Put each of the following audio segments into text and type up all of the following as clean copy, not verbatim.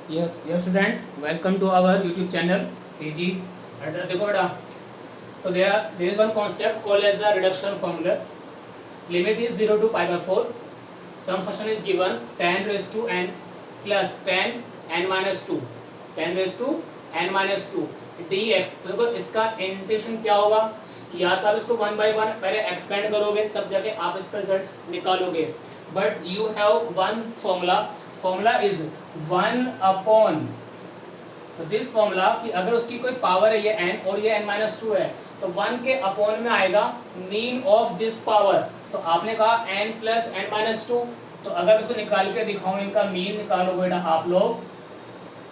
Yes, dear student, welcome to our YouTube channel PG. देखो बेटा, तो there is one concept called as the reduction formula. Limit is 0 to pi by 4. Some function is given 10 raised to n plus 10 n minus 2, 10 raised to n minus 2 dx. तो देखो इसका integration क्या होगा, या तो आप इसको 1 by 1 पहले एक्सपेंड करोगे तब जाके आप इसका रिजल्ट निकालोगे. But you have one formula is 1 upon, तो दिस फॉर्मूला कि अगर उसकी कोई पावर है ये n और ये n माइनस 2 है तो 1 के अपॉन में आएगा मीन ऑफ दिस पावर. तो आपने कहा n प्लस n माइनस 2, तो अगर इसको निकाल के दिखाऊं इनका मीन निकालो बेटा आप लोग,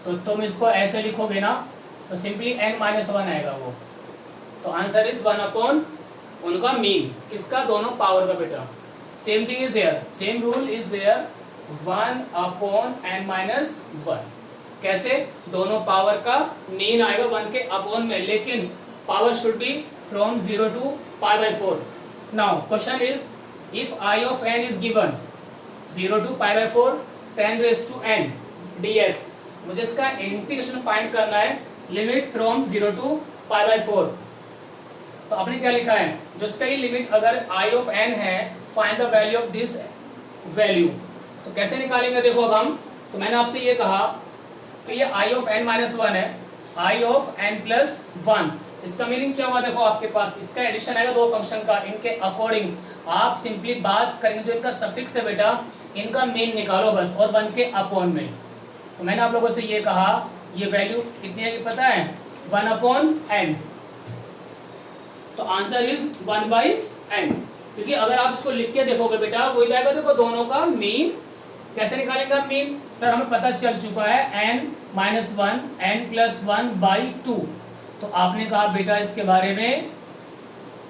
तो तुम इसको ऐसे लिखोगे ना, तो सिंपली n माइनस 1 आएगा वो. तो आंसर इज 1 अपॉन उनका मीन, किसका, दोनों पावर का बेटा. Same thing is there, same rule is there, 1 upon n minus 1. कैसे, दोनों पावर का मीन आएगा 1 के अपॉन में, लेकिन power should be from 0 to pi by 4. Now question is, if I of n is given 0 to pi by 4 10 raise to n dx, मुझे इसका integration find करना है, limit from 0 to pi by 4. तो आपने क्या लिखा है, जो इसका ही लिमिट अगर i ऑफ n है, find the value of this value. तो कैसे निकालेंगे देखो अब हम. तो मैंने आपसे ये कहा कि ये i ऑफ n माइनस 1 है, i ऑफ n प्लस 1. इसका मीनिंग क्या हुआ, देखो आपके पास इसका एडिशन आएगा दो फंक्शन का, इनके अकॉर्डिंग आप सिंपली बात करेंगे, जो इनका सफिक्स है बेटा इनका मीन निकालो बस, और 1 के अपॉन में. तो मैंने आप लोगों से ये कहा ये वैल्यू कितनी है पता है, 1 अपॉन n. तो आंसर इज 1 बाई n, क्योंकि अगर आप इसको लिख के देखोगे बेटा वही जाएगा. देखो दोनों का मीन कैसे निकालेंगे आप मीन, सर हमें पता चल चुका है n minus 1 n plus 1 by 2. तो आपने कहा बेटा इसके बारे में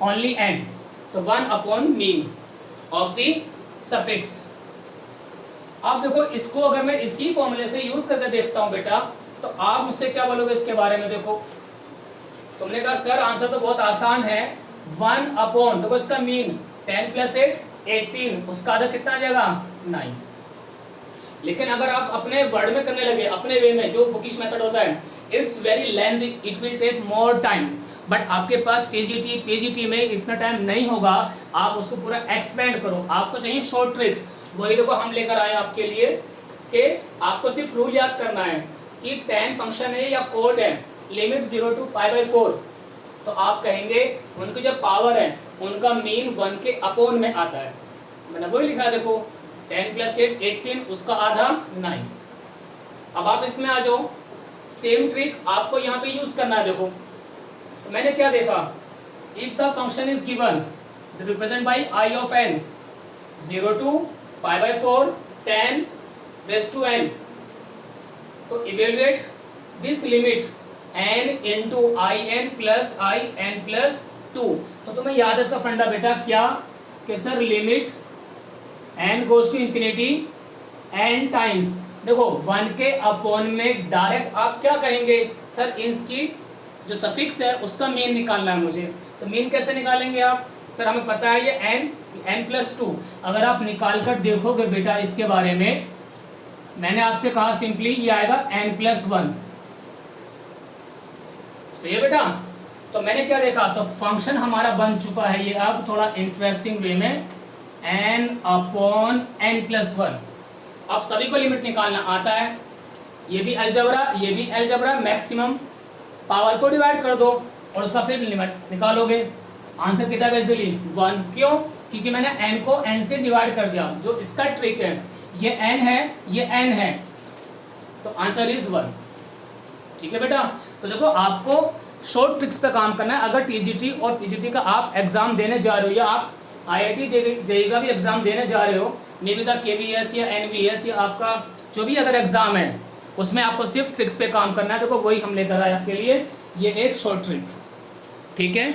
ओनली n, तो 1 upon mean of the suffix. आप देखो इसको अगर मैं इसी फॉर्मूले से यूज करके देखता हूं बेटा, तो आप मुझसे क्या बोलोगे इसके बारे में. देखो तुमने कहा सर आंसर तो बहुत आसान है, 1 अपॉन, देखो इसका मीन 10 प्लस 8 18, उसका आधा कितना आ जाएगा 9. लेकिन अगर आप अपने वर्ड में करने लगे, अपने वे में, जो बुकिश मेथड होता है, it's very lengthy, it will take more time. But आपके पास टीजीटी पीजीटी में इतना टाइम नहीं होगा, आप उसको पूरा एक्सपेंड करो. आपको चाहिए शॉर्ट ट्रिक्स, वही देखो हम लेकर आए आपके लिए, कि आपको सिर्फ रूल याद करना है कि tan फंक्शन है या कोड है, लिमिट 0 टू पाई बाई 4, तो आप कहेंगे उनकी जो पावर है उनका मीन 1 के अपॉन में आता है. मैंने वही लिखा है देखो, 10 प्लस 8 18, उसका आधा 9. अब आप इसमें आ जाओ, सेम ट्रिक आपको यहाँ पे यूज करना है. देखो तो मैंने क्या देखा, if the function is given represent by I of n 0 to pi by 4 10 raise to n, तो evaluate this limit n into I n plus 2. तो तुम्हें याद है इसका फंडा बेटा क्या, कि sir limit n goes to infinity n times, देखो 1 के अपॉन में डायरेक्ट आप क्या कहेंगे, सर इसकी जो सफिक्स है उसका मीन निकालना है मुझे. तो मीन कैसे निकालेंगे आप, सर हमें पता है ये n प्लस 2. अगर आप निकाल कर देखोगे बेटा इसके बारे में, मैंने आपसे कहा सिंपली ये आएगा n प्लस 1. सही है बेटा. तो मैंने क्या देखा, तो फंक्शन हमारा बन चुका है ये, अब थोड़ा इंटरेस्टिंग वे में, n अपॉन n प्लस 1. अब सभी को लिमिट निकालना आता है, ये भी अलजबरा ये भी अलजबरा, मैक्सिमम पावर को डिवाइड कर दो और उसका फिर लिमिट निकालोगे. आंसर कितना है इजीली 1. क्यों, क्योंकि मैंने n को n से डिवाइड कर दिया. जो इसका ट्रिक है, ये n है ये n है, तो आंसर इज 1. ठीक है बेटा. तो देखो आपको शॉर्ट ट्रिक्स पे काम करना है. अगर टीजीटी और पीजीटी का आप एग्जाम देने जा रहे हो, या आप आईआईटी जेईई का भी एग्जाम देने जा रहे हो, निविदा केवीएस या एनवीएस या आपका जो भी अगर एग्जाम है, उसमें आपको सिर्फ ट्रिक्स पे काम करना है. देखो वही हम लेकर आए आपके लिए, ये एक शॉर्ट ट्रिक. ठीक है.